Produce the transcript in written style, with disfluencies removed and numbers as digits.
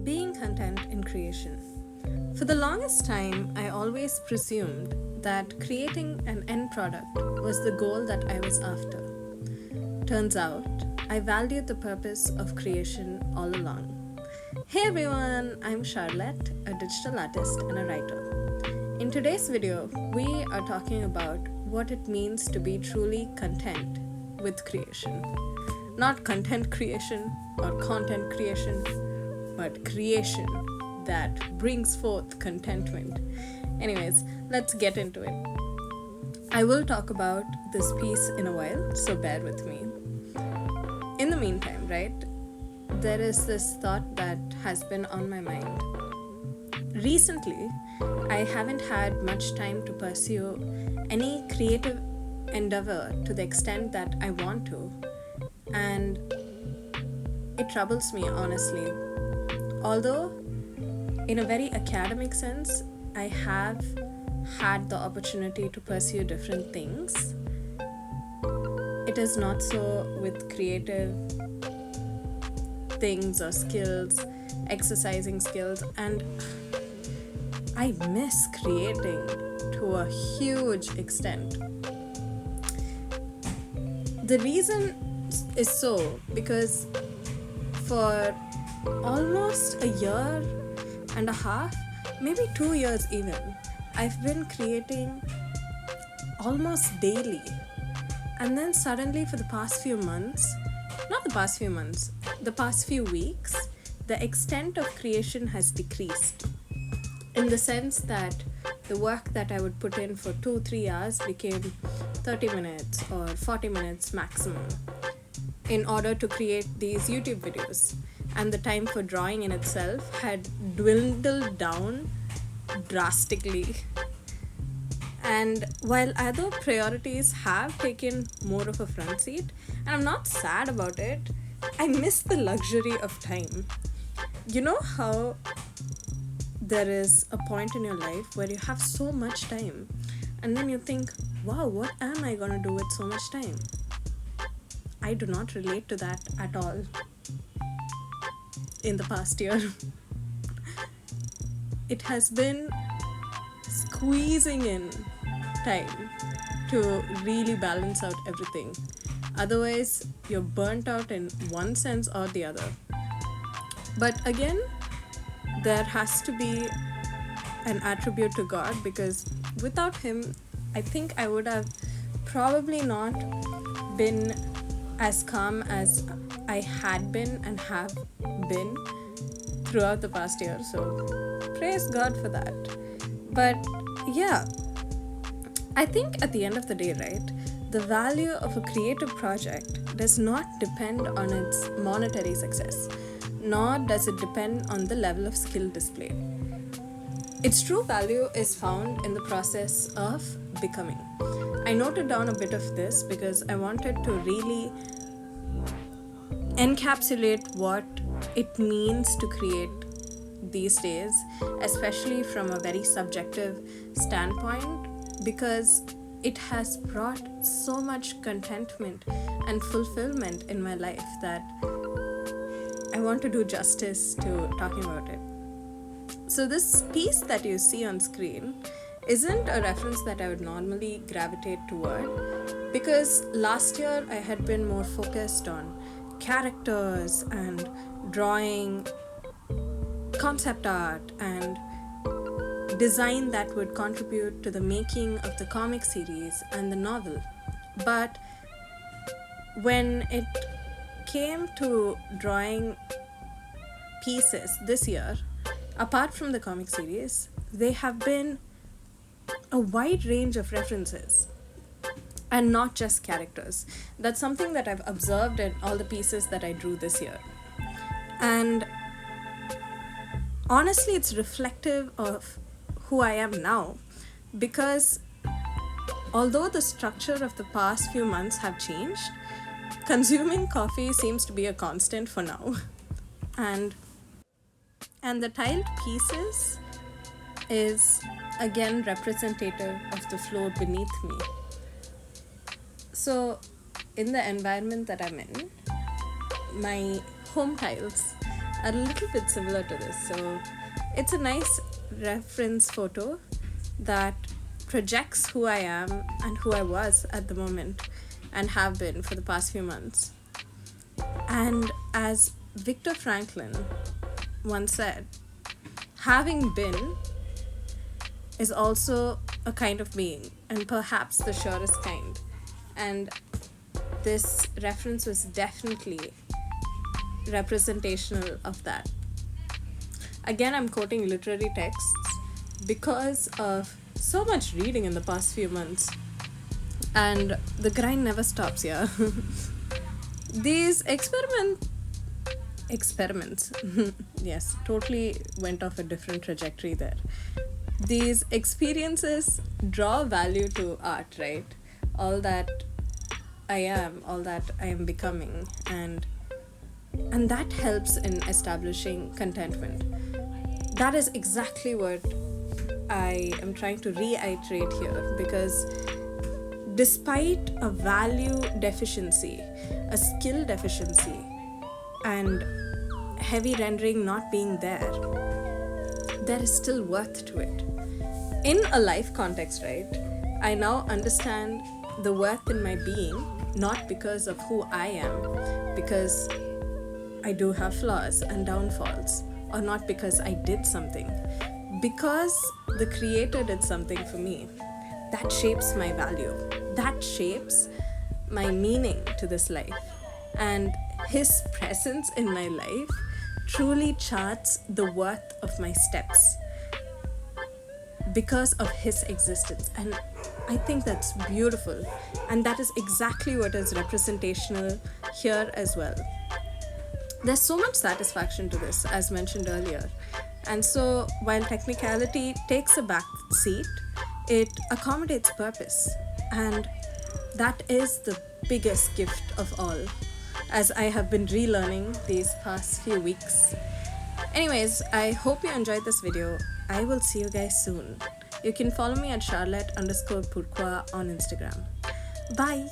Being content in creation. For the longest time, I always presumed that creating an end product was the goal that I was after. Turns out, I valued the purpose of creation all along. Hey everyone, I'm Charlotte, a digital artist and a writer. In today's video, we are talking about what it means to be truly content with creation. Not content creation or content creation, but creation that brings forth contentment. Anyways, let's get into it. I will talk about this piece in a while, so bear with me. In the meantime, right, there is this thought that has been on my mind. Recently, I haven't had much time to pursue any creative endeavor to the extent that I want to, and it troubles me, honestly. Although, in a very academic sense, I have had the opportunity to pursue different things, it is not so with creative things or skills, exercising skills, and I miss creating to a huge extent. The reason is so because for almost a year and a half, maybe 2 years even, I've been creating almost daily. And then suddenly for the past few weeks, the extent of creation has decreased. In the sense that the work that I would put in for 2-3 hours became 30 minutes or 40 minutes maximum in order to create these YouTube videos. And the time for drawing in itself had dwindled down drastically. And while other priorities have taken more of a front seat, and I'm not sad about it, I miss the luxury of time. You know how there is a point in your life where you have so much time, and then you think, wow, what am I gonna do with so much time? I do not relate to that at all in the past year. It has been squeezing in time to really balance out everything. Otherwise, you're burnt out in one sense or the other. But again, there has to be an attribute to God, because without Him, I think I would have probably not been as calm as I had been and have been throughout the past year. So praise God for that. But yeah, I think at the end of the day, right, the value of a creative project does not depend on its monetary success, nor does it depend on the level of skill displayed. Its true value is found in the process of becoming. I noted down a bit of this because I wanted to really encapsulate what it means to create these days, especially from a very subjective standpoint, because it has brought so much contentment and fulfillment in my life that I want to do justice to talking about it. So this piece that you see on screen isn't a reference that I would normally gravitate toward, because last year I had been more focused on characters and drawing concept art and design that would contribute to the making of the comic series and the novel. But when it came to drawing pieces this year, apart from the comic series, they have been a wide range of references and not just characters. That's something that I've observed in all the pieces that I drew this year. And honestly, it's reflective of who I am now, because although the structure of the past few months have changed, consuming coffee seems to be a constant for now. And the tiled pieces is again representative of the floor beneath me. So in the environment that I'm in, my home tiles are a little bit similar to this. So it's a nice reference photo that projects who I am and who I was at the moment and have been for the past few months. And as Viktor Franklin once said, having been is also a kind of being, and perhaps the surest kind. And this reference was definitely representational of that. Again, I'm quoting literary texts because of so much reading in the past few months, and the grind never stops, yeah. These experiments yes, totally went off a different trajectory there. These experiences draw value to art, right? All that I am, all that I am becoming, and that helps in establishing contentment. That is exactly what I am trying to reiterate here, because despite a value deficiency, a skill deficiency, and heavy rendering not being there, there is still worth to it. In a life context, right, I now understand the worth in my being, not because of who I am, because I do have flaws and downfalls, or not because I did something, because the Creator did something for me. That shapes my value, that shapes my meaning to this life, and His presence in my life truly charts the worth of my steps because of His existence. And I think that's beautiful, and that is exactly what is representational here as well. There's so much satisfaction to this, as mentioned earlier. And so while technicality takes a back seat, it accommodates purpose. And that is the biggest gift of all, as I have been relearning these past few weeks. Anyways, I hope you enjoyed this video. I will see you guys soon. You can follow me at Charlotte_Pourquoi on Instagram. Bye!